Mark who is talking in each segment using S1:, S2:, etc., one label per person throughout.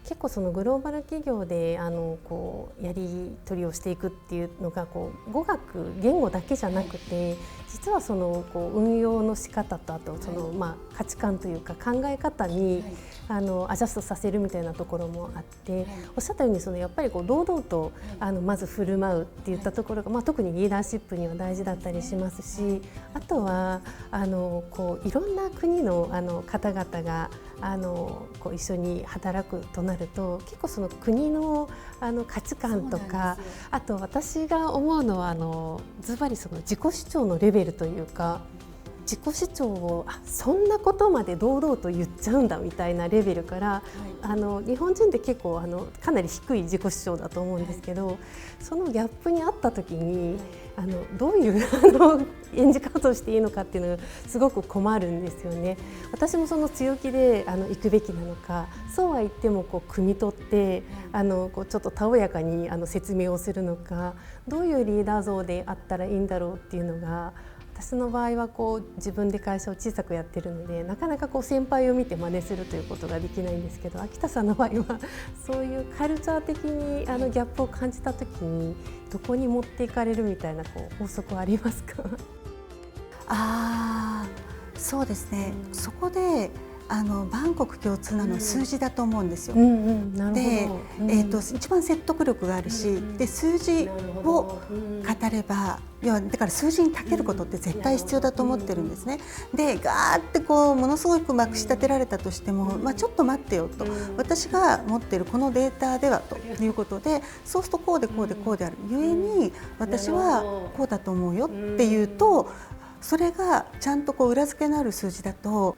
S1: 結構そのグローバル企業でこうやり取りをしていくっていうのがこう語学言語だけじゃなくて、実はそのこう運用の仕方とあとその価値観というか考え方にアジャストさせるみたいなところもあって、おっしゃったようにそのやっぱりこう堂々とまず振る舞うっていったところが、特にリーダーシップには大事だったりしますし、あとはこういろんな国の方々がこう一緒に働くとなると、結構その国の価値観とか、あと私が思うのはズバリその自己主張のレベルというか、自己主張をそんなことまで堂々と言っちゃうんだみたいなレベルから、日本人って結構かなり低い自己主張だと思うんですけど、そのギャップにあった時にどういう演じ方をしていいのかっていうのがすごく困るんですよね。私もその強気で行くべきなのか、そうは言ってもこう汲み取ってこうちょっとたおやかに説明をするのか、どういうリーダー像であったらいいんだろうっていうのが、私の場合はこう自分で会社を小さくやってるので、なかなかこう先輩を見て真似するということができないんですけど、秋田さんの場合はそういうカルチャー的にギャップを感じた時にどこに持っていかれるみたいなこう法則はありますか？
S2: そうですね、そこで万国共通なのは数字だと思うんですよ。で、一番説得力があるし、で数字を語れば、だから数字に長けることって絶対必要だと思ってるんですね。でガーってこうものすごくまくし立てられたとしても、ちょっと待ってよと、私が持っているこのデータではということで、そうするとこうでこうでこうであるゆえに私はこうだと思うよっていうと、それがちゃんとこう裏付けのある数字だと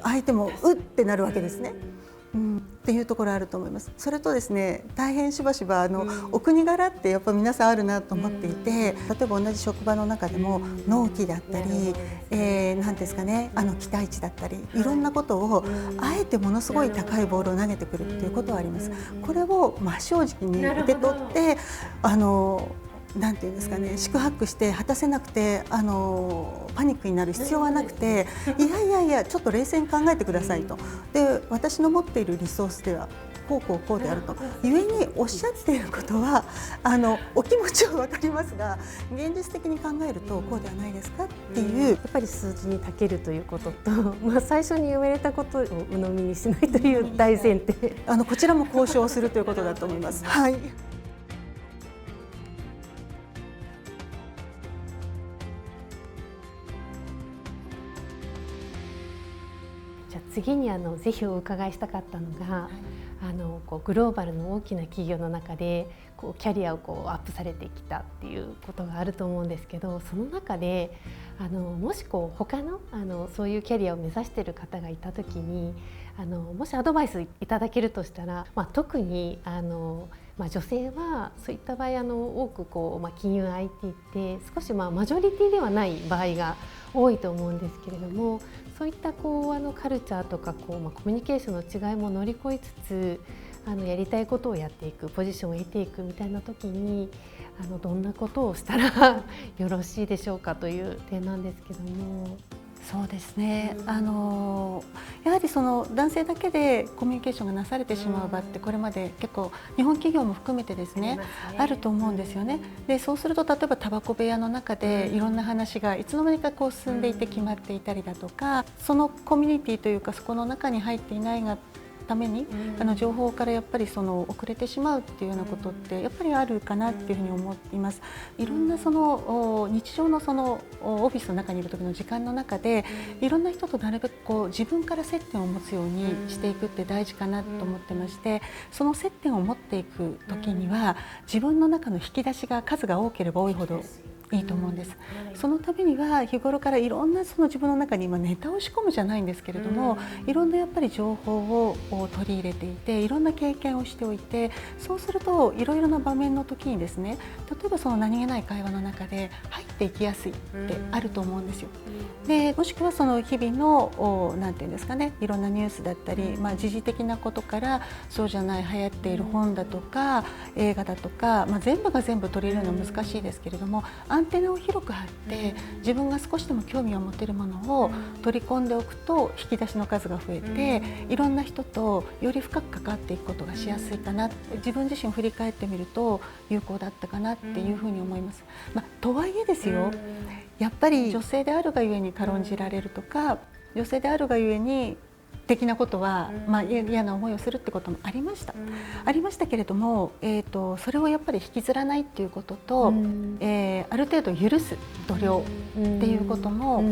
S2: 相手もうってなるわけですね。っていうところあると思います。それとですね、大変しばしばお国柄ってやっぱ皆さんあるなと思っていて、例えば同じ職場の中でも納期だったり、何ですかね、期待値だったり、いろんなことをあえてものすごい高いボールを投げてくるっていうことはあります。これを真正直に受け取ってなんていうんですかね、四苦八苦して果たせなくてパニックになる必要はなくて、いやちょっと冷静に考えてくださいと。で、私の持っているリソースではこうであるとゆえにおっしゃっていることはお気持ちは分かりますが、現実的に考えるとこうではないですかっていう、
S1: やっぱり数字に長けるということと、最初に言われたことを鵜呑みにしないという大前提
S2: こちらも交渉するということだと思います。はい。
S1: じゃあ次にぜひお伺いしたかったのが、こうグローバルの大きな企業の中でこうキャリアをこうアップされてきたっていうことがあると思うんですけど、その中でもしこう他のそういうキャリアを目指している方がいた時にもしアドバイスいただけるとしたら、特に女性はそういった場合多くこう、金融 IT って少しマジョリティではない場合が多いと思うんですけれども、そういったこうカルチャーとかこう、コミュニケーションの違いも乗り越えつつやりたいことをやっていく、ポジションを得ていくみたいな時にどんなことをしたらよろしいでしょうかという点なんですけども。
S2: そうですね、やはりその男性だけでコミュニケーションがなされてしまう場ってこれまで結構日本企業も含めてですね、あると思うんですよね。でそうすると例えばタバコ部屋の中でいろんな話がいつの間にかこう進んでいて決まっていたりだとか、そのコミュニティというかそこの中に入っていないがために情報からやっぱり遅れてしまうっていうようなことってやっぱりあるかなっていうふうに思っています。いろんな日常のオフィスの中にいる時の時間の中でいろんな人となるべくこう自分から接点を持つようにしていくって大事かなと思ってまして、その接点を持っていく時には自分の中の引き出しが数が多ければ多いほどいいと思うんです。そのためには日頃からいろんな自分の中にネタを仕込むじゃないんですけれども、いろんなやっぱり情報を取り入れていて、いろんな経験をしておいて、そうするといろいろな場面の時にですね、例えば何気ない会話の中で入っていきやすいってあると思うんですよ。でもしくは日々のなんていうんですかね、いろんなニュースだったり、時事的なことからそうじゃない流行っている本だとか映画だとか、全部が全部取り入れるのは難しいですけれども、アンテナを広く張って自分が少しでも興味を持てるものを取り込んでおくと引き出しの数が増えていろんな人とより深く関わっていくことがしやすいかな、自分自身を振り返ってみると有効だったかなっていうふうに思います。とはいえですよ、やっぱり女性であるがゆえに軽んじられるとか、女性であるがゆえに的なことは、嫌な思いをするってこともありました。ありましたけれども、それをやっぱり引きずらないっていうことと、ある程度許す度量っていうことも、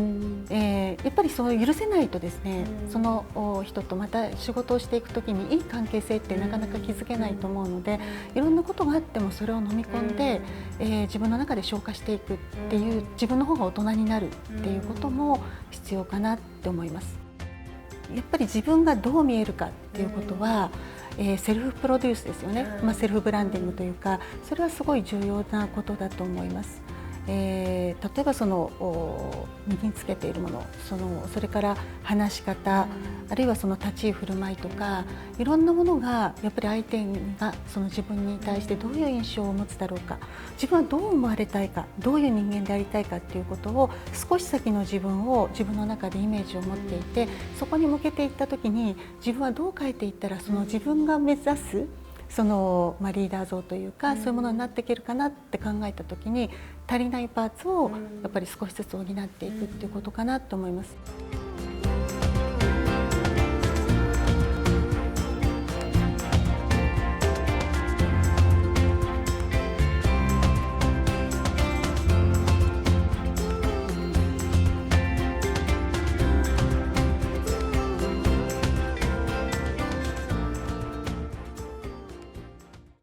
S2: やっぱりそう許せないとですね、その人とまた仕事をしていくときにいい関係性ってなかなか築けないと思うので、いろんなことがあってもそれを飲み込んで、自分の中で消化していくっていう、自分の方が大人になるっていうことも必要かなって思います。やっぱり自分がどう見えるかっていうことは、セルフプロデュースですよね、セルフブランディングというか、それはすごい重要なことだと思います。例えば身につけているもの、それから話し方、あるいは立ち居振る舞いとか、いろんなものがやっぱり相手が自分に対してどういう印象を持つだろうか、自分はどう思われたいか、どういう人間でありたいかっていうことを少し先の自分を自分の中でイメージを持っていて、そこに向けていった時に自分はどう変えていったら自分が目指すリーダー像というか、そういうものになっていけるかなって考えた時に、足りないパーツをやっぱり少しずつ補っていくっていうことかなと思います。